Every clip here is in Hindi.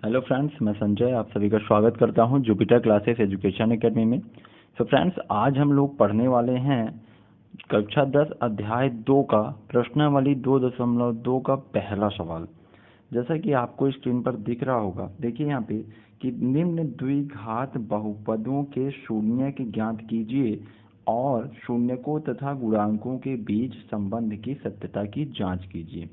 हेलो फ्रेंड्स, मैं संजय आप सभी का स्वागत करता हूं जुपिटर क्लासेस एजुकेशन एकेडमी में। फ्रेंड्स, आज हम लोग पढ़ने वाले हैं कक्षा 10 अध्याय 2 का प्रश्नावली 2.2 का पहला सवाल। जैसा कि आपको स्क्रीन पर दिख रहा होगा, देखिए यहाँ पे कि निम्न द्विघात बहुपदों के शून्यक ज्ञात कीजिए और शून्यकों तथा गुणांकों के बीच संबंध की सत्यता की जांच कीजिए।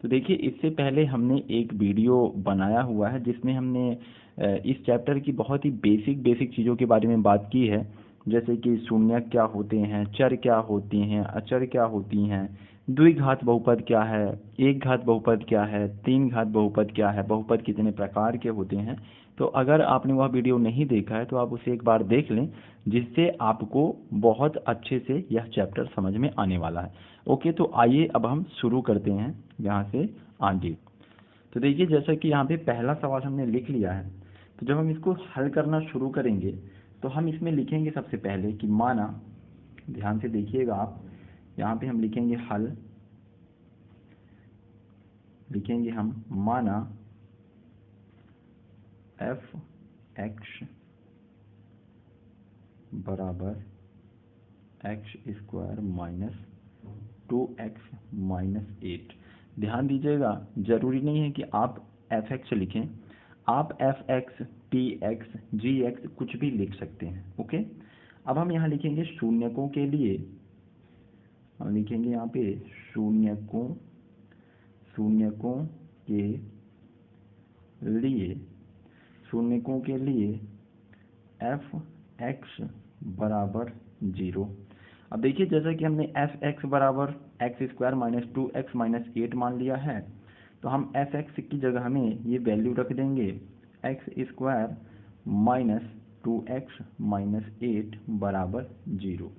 तो देखिए, इससे पहले हमने एक वीडियो बनाया हुआ है जिसमें हमने इस चैप्टर की बहुत ही बेसिक चीज़ों के बारे में बात की है। जैसे कि शून्यक क्या होते हैं, चर क्या होती हैं, अचर क्या होती हैं, द्विघात बहुपद क्या है, एक घात बहुपद क्या है, तीन घात बहुपद क्या है, बहुपद कितने प्रकार के होते हैं। तो अगर आपने वह वीडियो नहीं देखा है तो आप उसे एक बार देख लें, जिससे आपको बहुत अच्छे से यह चैप्टर समझ में आने वाला है। ओके, तो आइए अब हम शुरू करते हैं यहाँ से आगे। तो देखिए, जैसा कि यहाँ पे पहला सवाल हमने लिख लिया है, तो जब हम इसको हल करना शुरू करेंगे तो हम इसमें लिखेंगे सबसे पहले कि माना, ध्यान से देखिएगा आप, यहाँ पे हम लिखेंगे हल, लिखेंगे हम माना एफ एक्स बराबर x square minus 2x minus 8। ध्यान दीजिएगा, जरूरी नहीं है कि आप एफ एक्स लिखें, आप एफ एक्स, टी एक्स, जी एक्स कुछ भी लिख सकते हैं। ओके, अब हम यहाँ लिखेंगे शून्यकों के लिए, हम लिखेंगे यहाँ पे शून्यकों शून्यकों के लिए शून्यकों के लिए एफ एक्स बराबर 0। अब देखिए, जैसा कि हमने एफ एक्स बराबर x square minus 2x minus 8 मान लिया है, तो हम एफ एक्स की जगह हमें ये वैल्यू रख देंगे x square minus 2x minus 8 बराबर 0।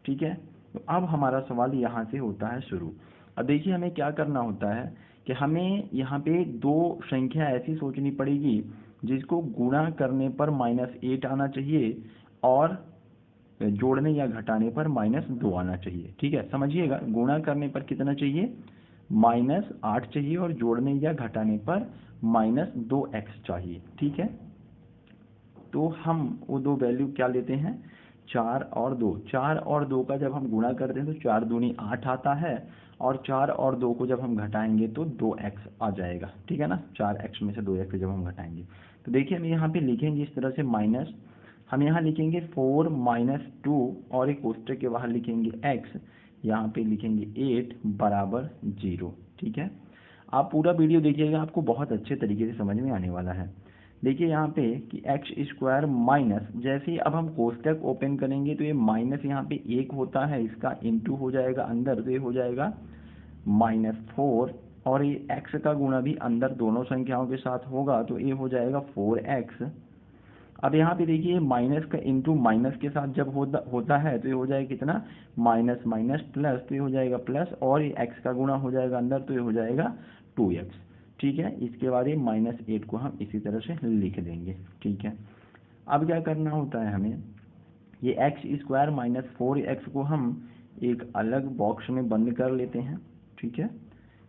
ठीक है, तो अब हमारा सवाल यहाँ से होता है शुरू। अब देखिए, हमें क्या करना होता है कि हमें यहाँ पे दो संख्या ऐसी सोचनी पड़ेगी जिसको गुणा करने पर -8 आना चाहिए और जोड़ने या घटाने पर -2 आना चाहिए। ठीक है, समझिएगा, गुणा करने पर कितना चाहिए, -8 चाहिए और जोड़ने या घटाने पर -2x चाहिए। ठीक है, तो हम वो दो वैल्यू क्या लेते हैं, 4 और 2। 4 और 2 का जब हम गुणा करते हैं तो 4 दूनी 8 आता है, और 4 और 2 को जब हम घटाएंगे तो 2x आ जाएगा। ठीक है ना, 4x में से 2x जब हम घटाएंगे तो देखिए हम यहाँ पे लिखेंगे इस तरह से माइनस, हम यहाँ लिखेंगे 4 माइनस 2 और एक कोष्टक के बाहर लिखेंगे x, यहाँ पे लिखेंगे 8 बराबर 0। ठीक है, आप पूरा वीडियो देखिएगा, आपको बहुत अच्छे तरीके से समझ में आने वाला है। देखिए यहाँ पे कि एक्स स्क्वायर माइनस, जैसे ही अब हम कोष्टक ओपन करेंगे तो ये माइनस यहाँ पे 1 होता है, इसका इंटू हो जाएगा अंदर, तो ये हो जाएगा -4, और ये एक्स का गुणा भी अंदर दोनों संख्याओं के साथ होगा, तो ये हो जाएगा 4x। अब यहाँ पे देखिए, माइनस का इंटू माइनस के साथ जब होता है तो ये हो जाएगा कितना, माइनस माइनस प्लस, तो ये हो जाएगा प्लस, और ये एक्स का गुणा हो जाएगा अंदर, तो ये हो जाएगा 2x। ठीक है, इसके बाद ये -8 को हम इसी तरह से लिख देंगे। ठीक है, अब क्या करना होता है हमें, ये एक्स स्क्वायर माइनस 4x को हम एक अलग बॉक्स में बंद कर लेते हैं। ठीक है,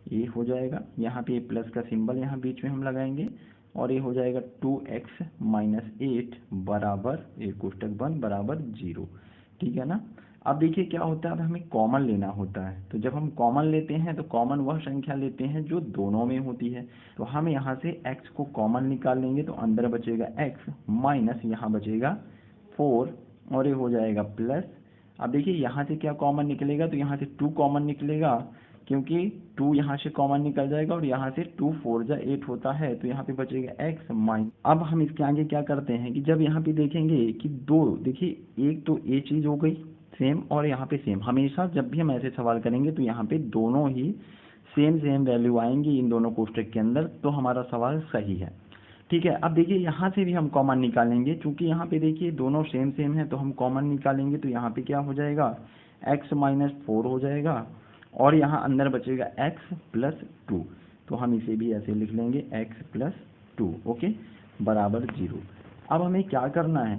ये हो जाएगा, यहाँ पे प्लस का सिंबल यहाँ बीच में हम लगाएंगे, और ये हो जाएगा 2x माइनस 8 बराबर, एक कोष्टक बंद, बराबर 0। ठीक है ना, अब देखिए क्या होता है, अब हमें कॉमन लेना होता है, तो जब हम कॉमन लेते हैं तो कॉमन वह संख्या लेते हैं जो दोनों में होती है। तो हम यहाँ से x को कॉमन निकाल लेंगे, तो अंदर बचेगा x माइनस यहाँ बचेगा 4, और ये हो जाएगा प्लस। अब देखिए यहाँ से क्या कॉमन निकलेगा, तो यहाँ से 2 कॉमन निकलेगा, क्योंकि 2 यहाँ से कॉमन निकल जाएगा, और यहाँ से 2 4 जा 8 होता है, तो यहाँ पे बचेगा x माइनस। अब हम इसके आगे क्या करते हैं कि जब यहाँ पे देखेंगे कि दो, देखिए एक तो ये चीज़ हो गई सेम, और यहाँ पे सेम, हमेशा जब भी हम ऐसे सवाल करेंगे तो यहाँ पे दोनों ही सेम वैल्यू आएंगी इन दोनों कोष्टक के अंदर, तो हमारा सवाल सही है। ठीक है, अब देखिए यहाँ से भी हम कॉमन निकालेंगे, क्योंकि यहाँ पे देखिए दोनों सेम है, तो हम कॉमन निकालेंगे, तो यहाँ पे क्या हो जाएगा, x माइनस 4 हो जाएगा, और यहाँ अंदर बचेगा x प्लस 2, तो हम इसे भी ऐसे लिख लेंगे x प्लस 2, ओके, बराबर 0। अब हमें क्या करना है,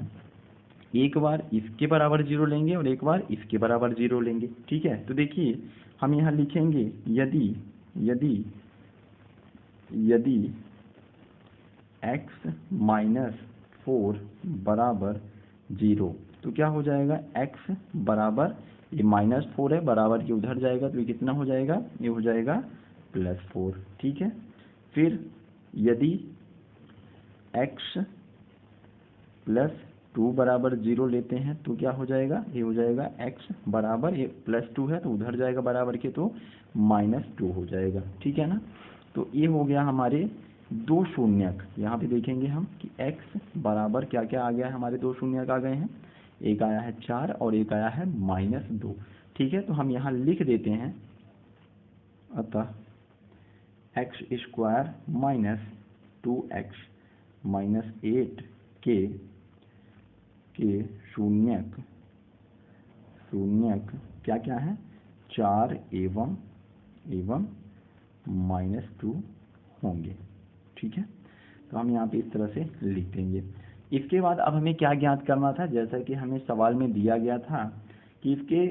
एक बार इसके बराबर 0 लेंगे और एक बार इसके बराबर 0 लेंगे। ठीक है, तो देखिए हम यहाँ लिखेंगे, यदि यदि यदि x माइनस 4 बराबर 0। तो क्या हो जाएगा, x बराबर, ये -4 है, बराबर के उधर जाएगा तो ये कितना हो जाएगा, ये हो जाएगा +4। ठीक है, फिर यदि x +2 बराबर 0 लेते हैं तो क्या हो जाएगा, ये हो जाएगा x बराबर, ये +2 है तो उधर जाएगा बराबर के, तो -2 हो जाएगा। ठीक है ना। तो ये हो गया हमारे दो शून्यक। यहाँ पे देखेंगे हम कि x बराबर क्या क्या आ गया है, हमारे दो शून्यक आ गए हैं, एक आया है 4 और एक आया है -2। ठीक है, तो हम यहाँ लिख देते हैं, अतः x² माइनस 2x माइनस 8 के शून्यक क्या क्या है, 4 एवं -2 होंगे। ठीक है, तो हम यहाँ पे इस तरह से लिख देंगे। इसके बाद अब हमें क्या ज्ञात करना था, जैसा कि हमें सवाल में दिया गया था कि इसके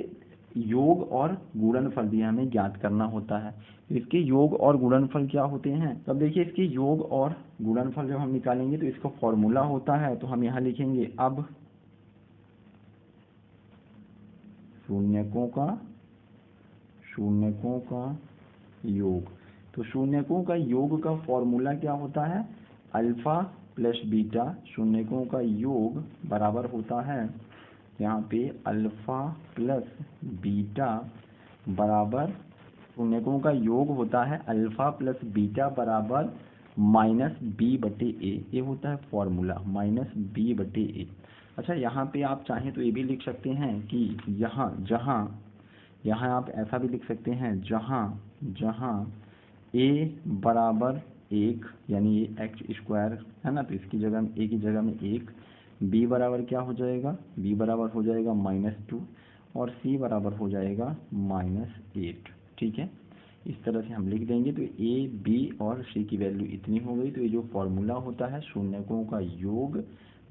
योग और गुणनफल भी हमें ज्ञात करना होता है। तो इसके योग और गुणनफल क्या होते हैं, तब देखिए इसके योग और गुणनफल जब हम निकालेंगे तो इसका फॉर्मूला होता है, तो हम यहाँ लिखेंगे अब शून्यकों का योग। तो शून्यकों का योग का फॉर्मूला क्या होता है, अल्फा प्लस बीटा। शून्यकों का योग बराबर होता है यहाँ पे अल्फा प्लस बीटा बराबर, शून्यकों का योग होता है अल्फा प्लस बीटा बराबर -b/a। ये होता है फॉर्मूला, -b/a। अच्छा, यहाँ पे आप चाहें तो ये भी लिख सकते हैं कि यहाँ आप ऐसा भी लिख सकते हैं, जहाँ a बराबर 1, यानी ये x² है ना, तो इसकी जगह में a की जगह में 1, b बराबर क्या हो जाएगा, b बराबर हो जाएगा -2 और c बराबर हो जाएगा -8। ठीक है, इस तरह से हम लिख देंगे। तो a, b और c की वैल्यू इतनी हो गई। तो ये जो फॉर्मूला होता है शून्यकों का योग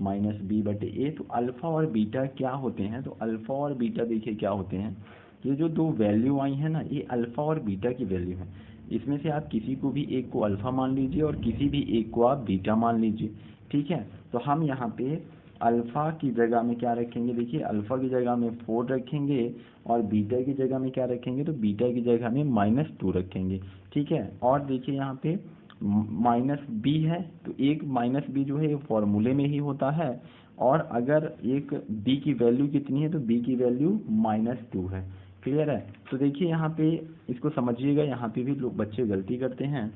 -b/a। तो अल्फा और बीटा क्या होते हैं, तो अल्फा और बीटा देखिए क्या होते हैं, ये जो दो वैल्यू आई है ना, ये अल्फा और बीटा की वैल्यू है। इसमें से आप किसी को भी एक को अल्फा मान लीजिए और किसी भी एक को आप बीटा मान लीजिए। ठीक है, तो हम यहाँ पे अल्फा की जगह में क्या रखेंगे, देखिए अल्फा की जगह में 4 रखेंगे और बीटा की जगह में क्या रखेंगे, तो बीटा की जगह में -2 रखेंगे। ठीक है, और देखिए यहाँ पे -b है, तो एक -b जो है ये फॉर्मूले में ही होता है, और अगर एक b की वैल्यू कितनी है, तो b की वैल्यू -2 है। क्लियर है। तो देखिए यहाँ पे इसको समझिएगा, यहाँ पे भी लोग बच्चे गलती करते हैं।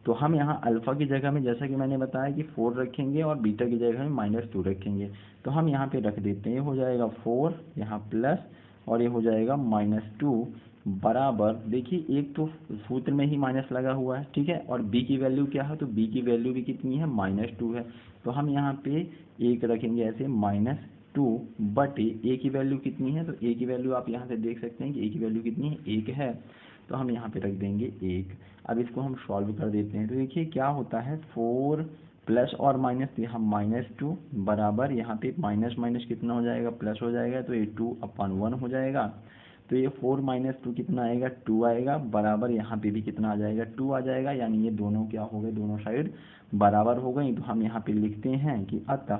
तो हम यहाँ अल्फा की जगह में, जैसा कि मैंने बताया कि 4 रखेंगे और बीटा की जगह में -2 रखेंगे। तो हम यहाँ पे रख देते हैं, ये हो जाएगा 4 यहाँ प्लस और ये हो जाएगा -2 बराबर, देखिए एक तो सूत्र में ही माइनस लगा हुआ है। ठीक है, और b की वैल्यू क्या है, तो b की वैल्यू भी कितनी है, -2 है। तो हम यहाँ पे एक रखेंगे ऐसे -2 बटे a की वैल्यू कितनी है, तो a की वैल्यू आप यहाँ से देख सकते हैं कि a की वैल्यू कितनी है, 1 है। तो हम यहाँ पे रख देंगे 1। अब इसको हम सॉल्व कर देते हैं। तो देखिए क्या होता है, 4 प्लस और माइनस, तो यहाँ -2 बराबर, यहाँ पे माइनस माइनस कितना हो जाएगा, प्लस हो जाएगा, तो ये 2/1 हो जाएगा। तो ये 4 - 2 कितना आएगा, 2 आएगा, बराबर यहाँ पे भी कितना आ जाएगा, 2 आ जाएगा। यानी ये दोनों क्या हो गए, दोनों साइड बराबर हो गई। तो हम यहाँ पे लिखते हैं कि अतः,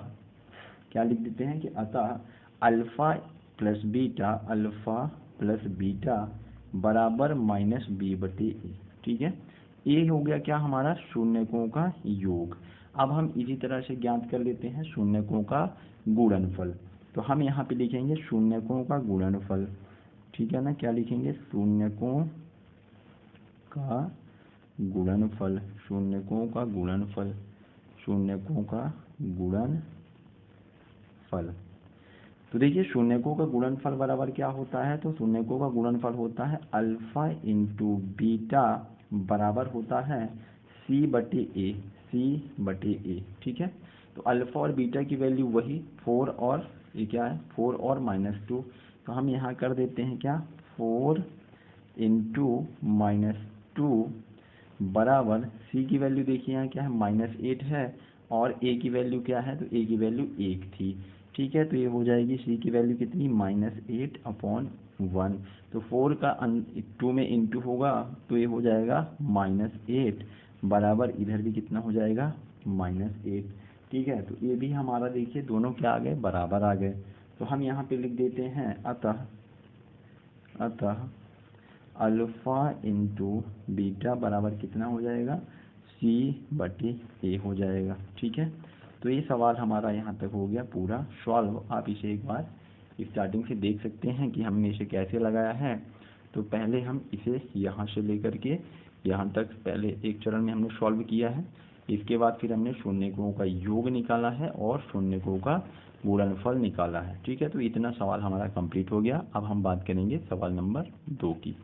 क्या लिख देते हैं कि अतः अल्फा प्लस बीटा बराबर -b/a। ठीक है, ये हो गया क्या हमारा, शून्यकों का योग। अब हम इसी तरह से ज्ञात कर लेते हैं शून्यकों का गुणनफल। तो हम यहाँ पे लिखेंगे शून्यकों का गुणनफल। ठीक है ना, क्या लिखेंगे, शून्यकों का गुणनफल, शून्यकों का गुणनफल, शून्यकों का गुणनफल। तो देखिए शून्यकों का गुणनफल बराबर क्या होता है, तो शून्यकों का गुणनफल होता है अल्फा इंटू बीटा बराबर होता है c/a। ठीक है, तो अल्फा और बीटा की वैल्यू वही 4 और ये क्या है, 4 और -2। तो हम यहाँ कर देते हैं क्या, 4 इंटू -2 बराबर, c की वैल्यू देखिए यहाँ क्या है, -8 है, और a की वैल्यू क्या है, तो a की वैल्यू 1 थी। ठीक है, तो ये हो जाएगी c की वैल्यू कितनी, -8/1। तो 4 का 2 में इंटू होगा तो ये हो जाएगा -8 बराबर इधर भी कितना हो जाएगा -8। ठीक है, तो ये भी हमारा देखिए दोनों क्या आ गए, बराबर आ गए। तो हम यहाँ पे लिख देते हैं अतः अल्फ़ा इंटू बीटा बराबर कितना हो जाएगा, C/A हो जाएगा। ठीक है, तो ये सवाल हमारा यहाँ तक हो गया पूरा सॉल्व। आप इसे एक बार स्टार्टिंग से देख सकते हैं कि हमने इसे कैसे लगाया है। तो पहले हम इसे यहाँ से लेकर के यहाँ तक पहले एक चरण में हमने सॉल्व किया है। इसके बाद फिर हमने शून्यकों का योग निकाला है और शून्यकों का गुणनफल निकाला है। ठीक है, तो इतना सवाल हमारा कंप्लीट हो गया। अब हम बात करेंगे सवाल नंबर 2 की।